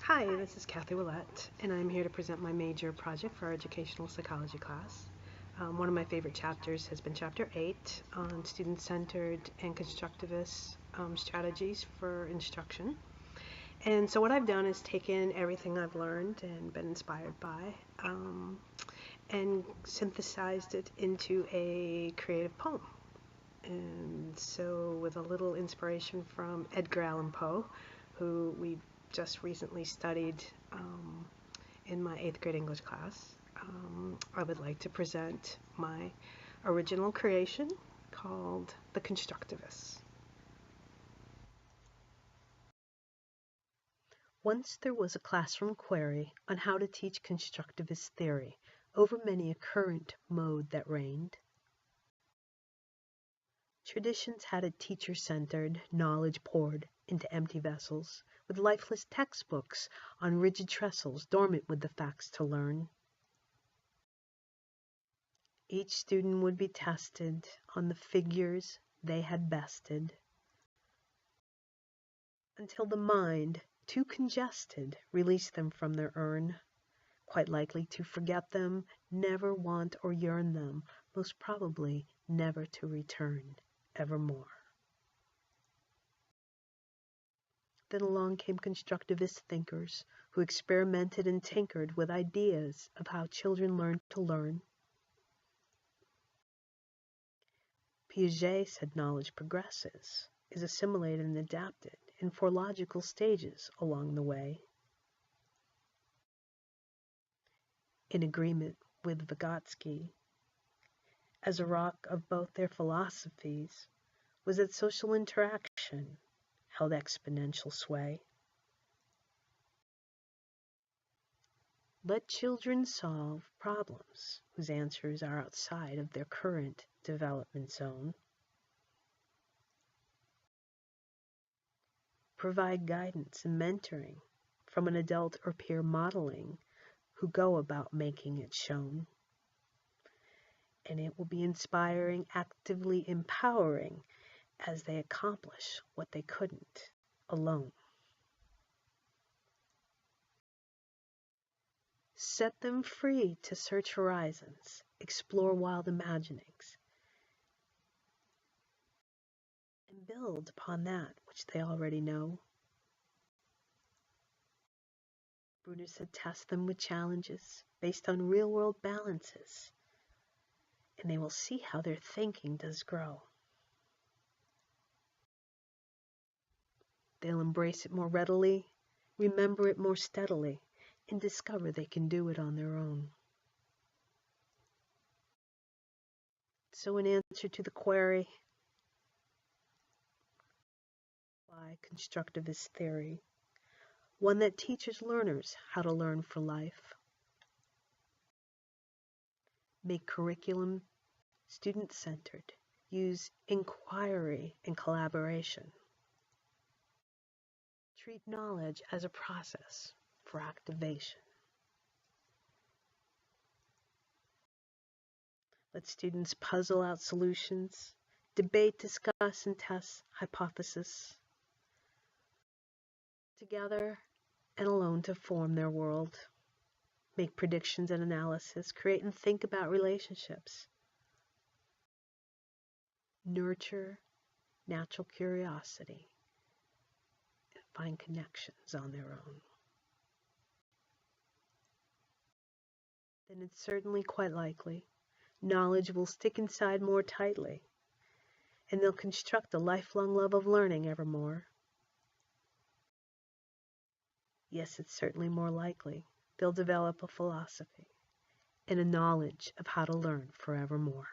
Hi, this is Kathy Willette, and I'm here to present my major project for our educational psychology class. One of my favorite chapters has been Chapter 8 on student-centered and constructivist strategies for instruction. And so what I've done is taken everything I've learned and been inspired by and synthesized it into a creative poem. And so with a little inspiration from Edgar Allan Poe, who we just recently studied in my 8th grade English class, I would like to present my original creation called The Constructivists. Once there was a classroom query on how to teach constructivist theory over many a current mode that reigned. Traditions had it teacher-centered, knowledge poured into empty vessels, with lifeless textbooks on rigid trestles dormant with the facts to learn. Each student would be tested on the figures they had bested, until the mind, too congested, released them from their urn, quite likely to forget them, never want or yearn them, most probably never to return evermore. Then along came constructivist thinkers who experimented and tinkered with ideas of how children learn to learn. Piaget said knowledge progresses, is assimilated and adapted in 4 logical stages along the way. In agreement with Vygotsky, as a rock of both their philosophies, was that social interaction held exponential sway. Let children solve problems whose answers are outside of their current development zone. Provide guidance and mentoring from an adult or peer modeling who go about making it shown. And it will be inspiring, actively empowering as they accomplish what they couldn't alone. Set them free to search horizons, explore wild imaginings, and build upon that which they already know. Bruner said test them with challenges based on real-world balances, and they will see how their thinking does grow. They'll embrace it more readily, remember it more steadily, and discover they can do it on their own. So in answer to the query, why constructivist theory? One that teaches learners how to learn for life. Make curriculum student-centered. Use inquiry and collaboration. Treat knowledge as a process for activation. Let students puzzle out solutions, debate, discuss, and test hypotheses together and alone to form their world. Make predictions and analysis, create and think about relationships. Nurture natural curiosity and find connections on their own. Then it's certainly quite likely knowledge will stick inside more tightly, and they'll construct a lifelong love of learning evermore. Yes, it's certainly more likely they'll develop a philosophy and a knowledge of how to learn forevermore.